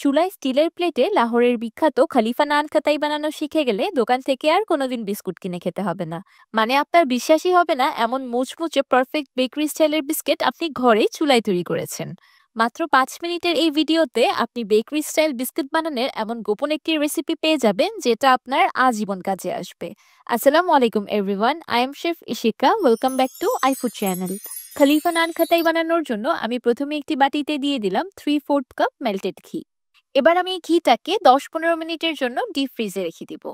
চুলায় স্টিলের প্লেটে লাহোরের বিখ্যাত খলিফা নান কাতাই বানানো শিখে গেলে দোকান থেকে আর কোনোদিন বিস্কুট কিনে খেতে হবে না। মানে আপনার বিশ্বাসই হবে না এমন মুচমুচে পারফেক্ট বেকারি স্টাইলের বিস্কিট আপনি ঘরে চুলায় তৈরি করেছেন। মাত্র 5 মিনিটের এই ভিডিওতে আপনি বেকারি স্টাইল বিস্কুট বানানোর এমন গোপন একটি রেসিপি পেয়ে যাবেন যেটা আপনার আজীবন কাজে আসবে। আসসালামু আলাইকুম everyone, I am chef Ishika. Welcome back to iFood channel. খলিফা নান খাতাই বানানোর জন্য আমি প্রথমে একটি বাটিতে দিয়ে দিলাম 3/4 কাপ মেল্টেড ঘি। এবার আমি এই ঘিটাকে 10-15 মিনিটের জন্য ডিপ ফ্রিজে রেখে দিব।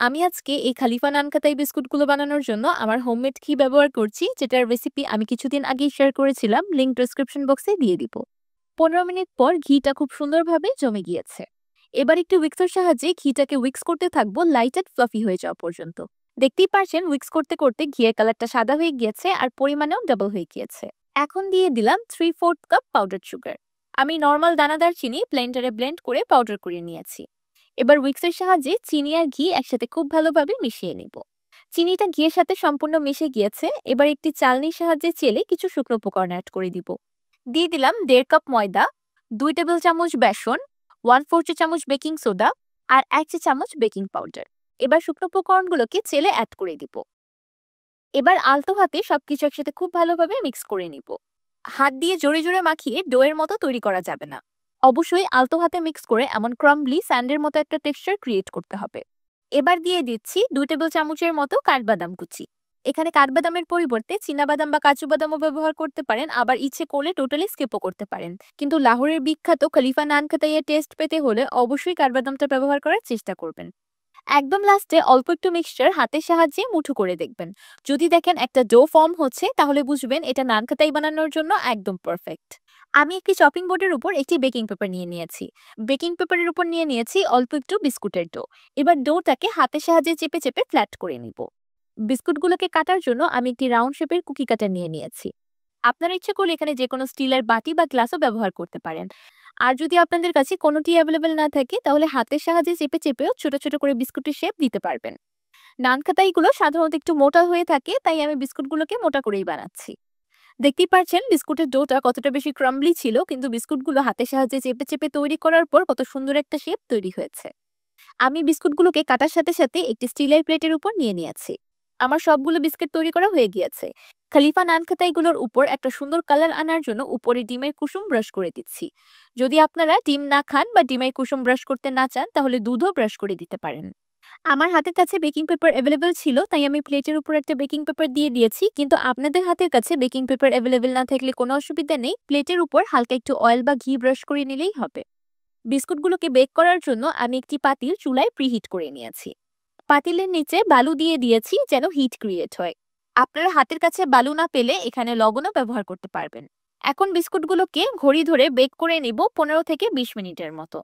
আমি আজকে এই খলিফা নান খাতাই বিস্কুটগুলো বানানোর জন্য আমার হোমমেড ঘি ব্যবহার করছি, যেটার রেসিপি আমি কিছুদিন আগেই শেয়ার করেছিলাম, লিংক ডেসক্রিপশন বক্সে দিয়ে দিব। 15 মিনিট পর ঘিটা খুব সুন্দরভাবে জমে গিয়েছে। এবার একটু উইক্সের সাহায্যে ঘিটাকে উইক্স করতে থাকবো লাইট অ্যান্ড ফ্লাফি হয়ে যাওয়া পর্যন্ত। দেখতেই পারছেন উইক্স করতে করতে ঘিয়ের কালারটা সাদা হয়ে গিয়েছে আর পরিমাণেও ডাবল হয়ে গিয়েছে। এখন দিয়ে দিলাম 3/4 কাপ পাউডার সুগার। আমি নর্মাল দানাদার চিনি ব্লেন্ডারে ব্লেন্ড করে পাউডার করে নিয়েছি। এবার উইক্সের সাহায্যে চিনি আর ঘি একসাথে খুব ভালোভাবে মিশিয়ে নিব। চিনিটা ঘিয়ের সাথে সম্পূর্ণ মিশে গিয়েছে। এবার একটি চালনির সাহায্যে চেলে কিছু শুকনো উপকরণ অ্যাড করে দিব। দিয়ে দিলাম 1.5 কাপ ময়দা, 2 টেবিল চামচ বেসন, 1/4 চা চামচ বেকিং সোডা আর 1 চা চামচ বেকিং পাউডার। এবার শুকনো উপকরণগুলোকে চেলে অ্যাড করে দিব। এবার আলতো হাতে সবকিছু একসাথে খুব ভালোভাবে মিক্স করে নিব। হাত দিয়ে জোরে জোরে মাখিয়ে ডোয়ের মতো তৈরি করা যাবে না। অবশ্যই আলতো হাতে মিক্স করে এমন ক্রাম্বলি স্যান্ডের মতো একটা টেক্সচার ক্রিয়েট করতে হবে। এবার দিয়ে দিচ্ছি 2 টেবিল চামচের মতো কাঠবাদাম কুচি। এখানে কাঠবাদামের পরিবর্তে চীনাবাদাম বা কাজু বাদামও ব্যবহার করতে পারেন, আবার ইচ্ছে করলে টোটালি স্কিপও করতে পারেন। কিন্তু লাহোরের বিখ্যাত খলিফা নান খাতাইয়ের টেস্ট পেতে হলে অবশ্যই কাঠবাদামটা ব্যবহার করার চেষ্টা করবেন। একদম লাস্টে অল্প একটু মিক্সচার হাতের সাহায্যে মুঠো করে দেখবেন। যদি দেখেন একটা ডো ফর্ম হচ্ছে, তাহলে বুঝবেন এটা নান খাতাই বানানোর জন্য একদম পারফেক্ট। আমি একটি চপিং বোর্ডের উপর একটি বেকিং পেপার নিয়ে নিয়েছি। বেকিং পেপারের উপর নিয়ে নিয়েছি অল্প একটু বিস্কুটের ডো। এবার ডোটাকে হাতের সাহায্যে চেপে চেপে ফ্ল্যাট করে নিব। বিস্কুটগুলোকে কাটার জন্য আমি একটি রাউন্ড শেপের কুকি কাটার নিয়ে নিয়েছি। আপনারা ইচ্ছে করলে এখানে যে কোনো স্টিলের বাটি বা গ্লাসও ব্যবহার করতে পারেন। আর যদি আপনাদের কাছে কোনোটি অ্যাভেলেবেল না থাকে, তাহলে হাতের সাহায্যে চেপে চেপেও ছোট ছোট করে বিস্কুটের শেপ দিতে পারবেন। নান খাতাইগুলো সাধারণত একটু মোটা হয়ে থাকে, তাই আমি বিস্কুটগুলোকে মোটা করেই বানাচ্ছি। দেখতেই পাচ্ছেন বিস্কুটের ডোটা কতটা বেশি ক্রাম্বলি ছিল, কিন্তু বিস্কুটগুলো হাতের সাহায্যে চেপে চেপে তৈরি করার পর কত সুন্দর একটা শেপ তৈরি হয়েছে। আমি বিস্কুটগুলোকে কাটার সাথে সাথে একটি স্টিলের প্লেটের উপর নিয়ে নিয়েছি। আমার সবগুলো বিস্কিট তৈরি করা হয়ে গিয়েছে। খলিফা নান খাতাইগুলোর উপর একটা সুন্দর কালার আনার জন্য উপরে ডিমের কুসুম ব্রাশ করে দিচ্ছি। যদি আপনারা ডিম না খান বা ডিমের কুসুম ব্রাশ করতে না চান, তাহলে দুধও ব্রাশ করে দিতে পারেন। আমার হাতের কাছে বেকিং পেপার অ্যাভেলেবেল ছিল, তাই আমি প্লেটের উপর একটা বেকিং পেপার দিয়ে দিয়েছি। কিন্তু আপনাদের হাতের কাছে বেকিং পেপার অ্যাভেলেবেল না থাকলে কোনো অসুবিধা নেই, প্লেটের উপর হালকা একটু অয়েল বা ঘি ব্রাশ করে নিলেই হবে। বিস্কুটগুলোকে বেক করার জন্য আমি একটি পাতিল চুলায় প্রিহিট করে নিয়েছি। পাতিলের নিচে বালু দিয়ে দিয়েছি যেন হিট ক্রিয়েট হয়। আপনারা হাতের কাছে বালু না পেলে এখানে লবণও ব্যবহার করতে পারবেন। এখন বিস্কুটগুলোকে ঘড়ি ধরে বেক করে নিব 15 থেকে 20 মিনিটের মতো।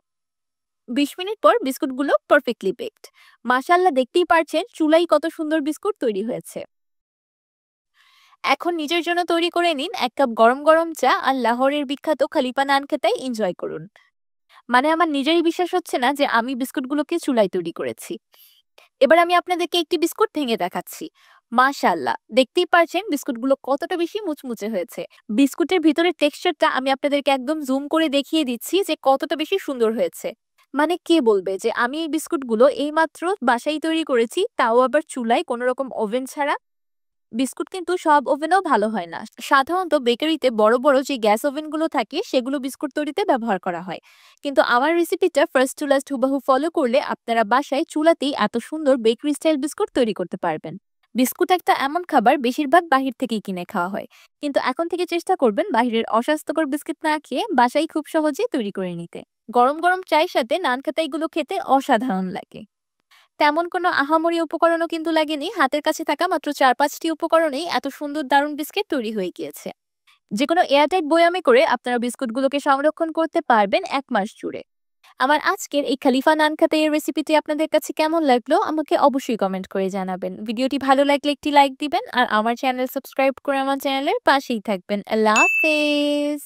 20 মিনিট পর বিস্কুটগুলো পারফেক্টলি বেকড। মাশাআল্লাহ, দেখতেই পারছেন চুলাই কত সুন্দর বিস্কুট তৈরি হয়েছে। এখন নিজের জন্য তৈরি করে নিন 1 কাপ গরম গরম চা আর লাহোরের বিখ্যাত খলিফা নান খেতেই এনজয় করুন। মানে আমার নিজেরই বিশ্বাস হচ্ছে না যে আমি বিস্কুটগুলোকে চুলায় তৈরি করেছি। এবার আমি আপনাদেরকে একটি বিস্কুট ভেঙে দেখাচ্ছি। মাশাআল্লাহ, দেখতেই পারছেন বিস্কুটগুলো কতটা বেশি মুচমুচে হয়েছে। বিস্কুটের ভিতরের টেক্সচারটা আমি আপনাদেরকে একদম জুম করে দেখিয়ে দিচ্ছি যে কতটা বেশি সুন্দর হয়েছে। মানে কে বলবে যে আমি এই বিস্কুটগুলো এইমাত্র বাসায় তৈরি করেছি, তাও আবার চুলায়, কোনো রকম ওভেন ছাড়া। বিস্কুট কিন্তু সব ওভেনেও ভালো হয় না। সাধারণত বেকারিতে বড় বড় যে গ্যাস ওভেনগুলো থাকে সেগুলো বিস্কুট তৈরিতে ব্যবহার করা হয়। কিন্তু আমার রেসিপিটা ফার্স্ট টু লাস্ট হুবাহু ফলো করলে আপনারা বাসায় চুলাতেই এত সুন্দর বেকারি স্টাইল বিস্কুট তৈরি করতে পারবেন। বিস্কুট একটা এমন খাবার বেশিরভাগ বাহির থেকেই কিনে খাওয়া হয়, কিন্তু এখন থেকে চেষ্টা করবেন বাহিরের অস্বাস্থ্যকর বিস্কুট না খেয়ে বাসায় খুব সহজেই তৈরি করে নিতে। গরম গরম চায়ের সাথে নান খাতাইগুলো খেতে অসাধারণ লাগে। তেমন কোনো আহামরি উপকরণও কিন্তু লাগেনি। হাতের কাছে থাকা মাত্র 4-5টি উপকরণেই এত সুন্দর দারুণ বিস্কিট তৈরি হয়ে গিয়েছে। যেকোনো এয়ারটাইট বয়ামে করে আপনারা বিস্কুটগুলোকে সংরক্ষণ করতে পারবেন 1 মাস জুড়ে। আমার আজকের এই খলিফা নান খাতাইয়ের রেসিপিটি আপনাদের কাছে কেমন লাগলো আমাকে অবশ্যই কমেন্ট করে জানাবেন। ভিডিওটি ভালো লাগলে একটি লাইক দিবেন আর আমার চ্যানেল সাবস্ক্রাইব করে আমার চ্যানেলের পাশেই থাকবেন। আল্লাহ হাফেজ।